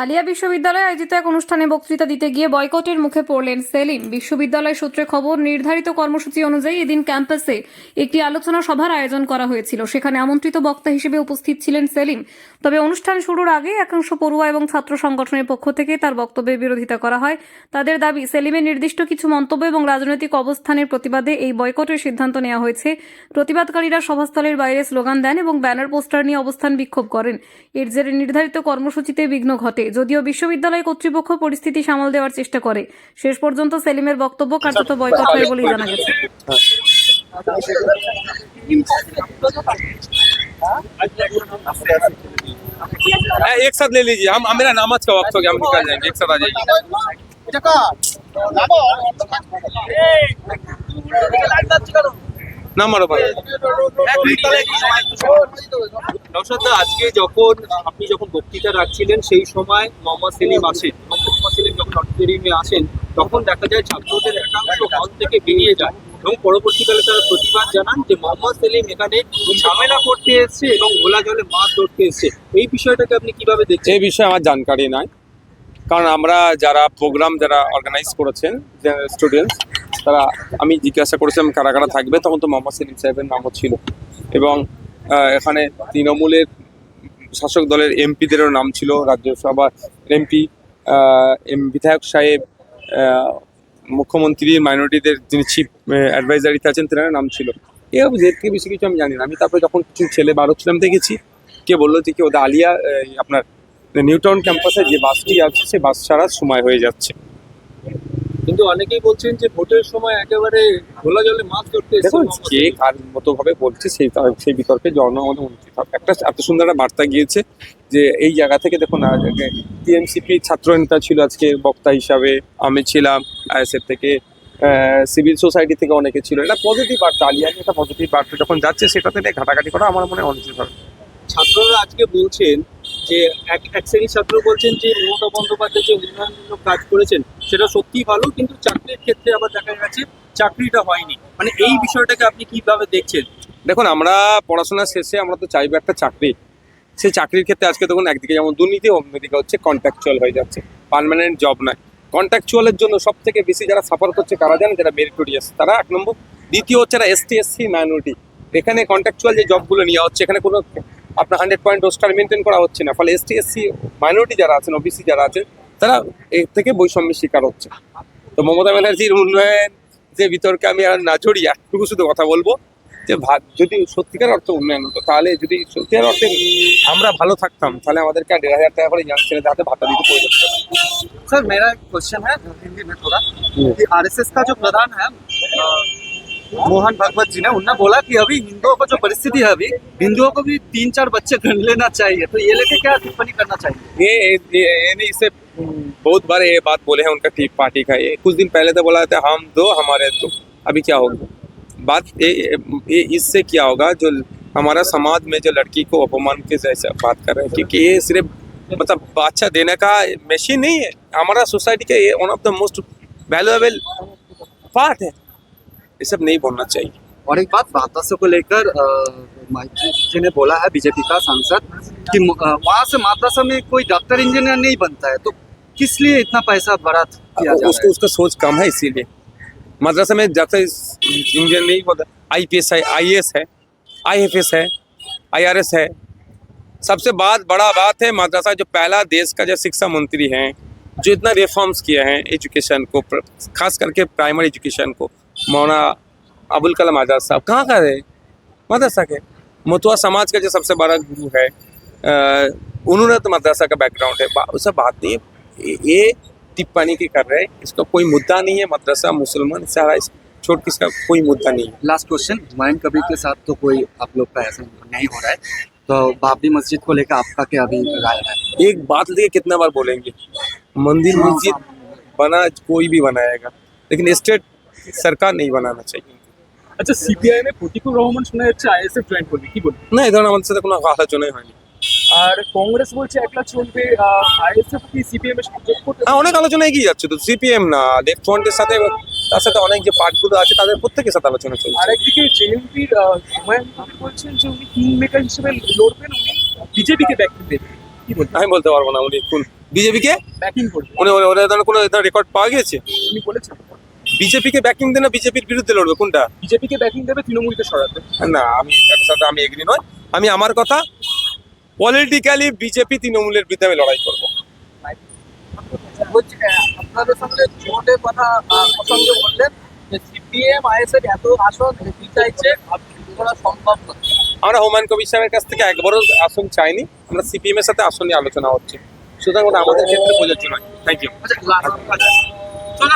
আলিয়া বিশ্ববিদ্যালয়ে আয়োজিত এক অনুষ্ঠানে বক্তৃতা দিতে গিয়ে বয়কটের মুখে পড়লেন সেলিম। বিশ্ববিদ্যালয় সূত্রে খবর, নির্ধারিত কর্মসূচি অনুযায়ী এদিন ক্যাম্পাসে একটি আলোচনা সভার আয়োজন করা হয়েছিল। সেখানে আমন্ত্রিত বক্তা হিসেবে উপস্থিত ছিলেন সেলিম। তবে অনুষ্ঠান শুরুর আগে একাংশ পড়ুয়া এবং ছাত্র সংগঠনের পক্ষ থেকে তার বক্তব্যের বিরোধিতা করা হয়। তাদের দাবি, সেলিমের নির্দিষ্ট কিছু মন্তব্য এবং রাজনৈতিক অবস্থানের প্রতিবাদে এই বয়কটের সিদ্ধান্ত নেওয়া হয়েছে। প্রতিবাদকারীরা সভাস্থলের বাইরে স্লোগান দেন এবং ব্যানার পোস্টার নিয়ে অবস্থান বিক্ষোভ করেন। এর জেরে নির্ধারিত কর্মসূচিতে বিঘ্ন ঘটে। যদিও বিশ্ববিদ্যালয় কর্তৃপক্ষ পরিস্থিতি সামাল দেওয়ার চেষ্টা করে, শেষ পর্যন্ত সেলিমের বক্তব্য কার্যত বয়কট হয় বলেই জানা গেছে। एक साथ ले लीजिए, हम मेरा नमाज का वक्त हो गया, हम निकल जाएंगे, एक साथ आ जाइए। না মারো ভাই। নওশাদদা, আজকে আপনি যখন বক্তৃতা রাখছিলেন সেই সময় মোহাম্মদ সেলিম আসেন। মোহাম্মদ সেলিম যখন অডিটোরিয়ামে আসেন তখন দেখা যায় ছাত্রদের একাংশ হল থেকে বেরিয়ে যায় এবং পরবর্তীকালে তারা প্রতিবাদ জানান যে মোহাম্মদ সেলিম এখানে ঝামেলা করতে এসছে এবং ঘোলা জলে মাছ ধরতে এসছে। এই বিষয়টাকে আপনি কিভাবে দেখছেন? এই বিষয়ে আমার জানকারি নাই, কারণ আমরা যারা প্রোগ্রাম অর্গানাইজ করেছেন স্টুডেন্টস, তারা আমি জিজ্ঞাসা করেছিলাম কারা কারা থাকবে, তখন তো মোহাম্মদ সেলিম সাহেবের নামও ছিল এবং এখানে তৃণমূলের শাসক দলের এমপিদেরও নাম ছিল, রাজ্যসভার এমপি, বিধায়ক সাহেব, মুখ্যমন্ত্রী মাইনরিটিদের যিনি চিফ অ্যাডভাইজারিতে আছেন তেনার নাম ছিল। এর থেকে বেশি কিছু আমি জানি না। আমি তারপরে যখন কিছু ছেলে বার হচ্ছিলাম দেখেছি, কে বললো যে কি ওদের আলিয়া আপনার নিউটাউন ক্যাম্পাসে যে বাসটি আছে সে বাস ছাড়ার সময় হয়ে যাচ্ছে। কিন্তু অনেকেই বলছেন যে ভোটের সময় একেবারে ঘোলা জলে মাছ ধরতে এসছে। দেখুন, কে কার মতো ভাবে বলছে সেই বিতর্কে জন্ম আমাদের অনুষ্ঠিত হবে। একটা এত সুন্দর একটা বার্তা গিয়েছে যে এই জায়গা থেকে দেখুন, টিএমসিপি ছাত্র নেতা ছিল আজকে বক্তা হিসাবে, আমি ছিলাম আইএসএফ থেকে, সিভিল সোসাইটি থেকে অনেকে ছিল। এটা পজিটিভ বার্তা, আলিয়া নিয়ে একটা পজিটিভ বার্তা যখন যাচ্ছে সেটাতে ঘাটাঘাটি করা আমার মনে হয় অনুচিত হবে। ছাত্ররা আজকে বলছেন যে এক শ্রেণীর ছাত্র বলছেন যে মমতা বন্দ্যোপাধ্যায় যে উন্নয়নমূলক কাজ করেছেন সেটা সত্যি ভালো, কিন্তু চাকরির ক্ষেত্রে আবার দেখা গেছে চাকরিটা হয়নি। মানে এই বিষয়টাকে আপনি কিভাবে দেখছেন? দেখুন, আমরা পড়াশোনা শেষে আমরা তো চাইবো একটা চাকরি। সেই চাকরির ক্ষেত্রে আজকে দেখুন, একদিকে যেমন দুর্নীতি, অন্যদিকে হচ্ছে কন্ট্রাকচুয়াল হয়ে যাচ্ছে, পার্মানেন্ট জব নয়। কন্ট্রাকচুয়ালের জন্য সব থেকে বেশি যারা সাফার করছে কারা জানেন? যারা মেরিটোরিয়াস, তারা এক নম্বর। দ্বিতীয় হচ্ছে যারা এসটি এসসি মাইনরিটি। এখানে কন্ট্রাকচুয়াল যে জবগুলো নেওয়া হচ্ছে, এখানে কোনো আপনার 100% রোস্টার মেনটেন করা হচ্ছে না। ফলে এসটি এসসি মাইনরিটি যারা আছেন, ওবিসি যারা আছেন, তারা এর থেকে বৈষম্যের শিকার হচ্ছে। তো মমতা ব্যানার্জির উন্নয়ন যে বিতর্কে আমি আর না জড়িয়ে একটুকু শুধু কথা বলবো যে যদি সত্যিকার অর্থে উন্নয়ন হতো, তাহলে যদি সত্যিকার অর্থে আমরা ভালো থাকতাম, তাহলে আমাদেরকে 1,500 টাকা করে ইয়াং ছেলেদের হাতে ভাতা দিতে প্রয়োজন। सर मेरा एक क्वेश्चन है हिंदी में थोड़ा कि आरएसएस का जो प्रधान है मोहन भागवत जी ने उन्होंने बोला कि अभी हिंदुओं को जो परिस्थिति है, अभी हिंदुओं को भी 3-4 बच्चे गण लेना चाहिए, तो ये लेके क्या टिप्पणी करना चाहिए? ये नहीं, इससे बहुत बार ये बात बोले हैं उनका टी पार्टी का। ये कुछ दिन पहले तो बोला था हम दो हमारे दो। अभी क्या होगा? बात ये इससे क्या होगा? जो हमारा समाज में जो लड़की को अपमान के जैसे बात कर रहे हैं, क्योंकि ये सिर्फ मतलब बच्चा देने का मशीन नहीं है, हमारा सोसाइटी का ये one of the most valuable part है। ये सब नहीं बोलना चाहिए। और एक बात माद्रासों को लेकर माइती जी ने बोला है, बीजेपी का सांसद, कि वहाँ से माद्रासा में कोई डॉक्टर इंजीनियर नहीं बनता है, तो किस लिए इतना पैसा बड़ा किया जा रहा है? उसका सोच कम है, इसीलिए मदरसा में डॉक्टर इंजीनियर नहीं होता। आईपीएस है, आईएएस है, आईएफएस है, आईआरएस है। सबसे बड़ा बात है मदरसा जो पहला देश का जो शिक्षा मंत्री हैं, जो इतना रिफॉर्म्स किए हैं एजुकेशन को, खास करके प्राइमरी एजुकेशन को। मौलाना अबुल कलाम आज़ाद साहब कहाँ का है? मदरसा के। मतुआ समाज का जो सबसे बड़ा गुरु है, उन्होंने तो मदरसा का बैकग्राउंड है। उससे बात नहीं, ये टिप्पणी की कर रहे हैं, इसका कोई मुद्दा नहीं है। मदरसा मुसलमान सारा छोट किसका कोई मुद्दा नहीं है। लास्ट क्वेश्चन, हुमायूं कबीर के साथ तो कोई आप लोग का ऐसा नहीं हो रहा है, तो बाबरी मस्जिद को लेकर आपका क्या अभी राय है? एक बात लेके कितना बार बोलेंगे? मंदिर मस्जिद बना कोई भी बनाएगा, लेकिन स्टेट सरकार नहीं बनाना चाहिए। আচ্ছা, সিপিআইএম এ প্রতিকুল রহমান শোনা যাচ্ছে আইএসএফ জয়েন করবে, কি বলবেন? না, এই ধরনের আমাদের সাথে কোনো আলোচনাই হয়নি। আর কংগ্রেস বলছে একলা চলবে, আইএসএফ কি সিপিএম এর সাথে যোগ করতে? হ্যাঁ, অনেক আলোচনা এগিয়ে যাচ্ছে। তো সিপিএম না, লেফট ফ্রন্টের সাথে, তার সাথে অনেক যে পার্টগুলো আছে তাদের প্রত্যেকের সাথে আলোচনা চলছে। আরেকদিকে জেএমপির হুমায়ুন কবির বলছেন যে উনি কিং মেকার হিসেবে লড়বেন, উনি বিজেপিকে ব্যাকিং দেবেন। কি বলতে আমি বলতে পারবো না উনি কোন বিজেপি কে ব্যাকিং করবে উনি ওদের কোনো রেকর্ড পাওয়া গিয়েছে? উনি বলেছেন বিজেপি কে ব্যাকিং দেয় না বিজেপির বিরুদ্ধে লড়বে কোনটা? বিজেপিকে ব্যাকিং দেবে, তৃণমূলকে সরাতে। না আমি এটার সাথে আমি এগ্রি নয়। আমি আমার কথা পলিটিক্যালি বিজেপি তৃণমূলের বিরুদ্ধে আমি লড়াই করবো। বলছি আপনাদের সঙ্গে জোটের কথা প্রসঙ্গে বললেন যে সিপিএম আইএসএফ এত আসন চাইছে করা সম্ভব নয়। আমরা হুমায়ুন কবির সাহেবের কাছ থেকে একবারও আসন চাইনি, আমরা সিপিএম এর সাথে আসন নিয়ে আলোচনা হচ্ছে, সুতরাং ওটা আমাদের ক্ষেত্রে প্রযোজ্য নয়। Thank you. আচ্ছা, চলো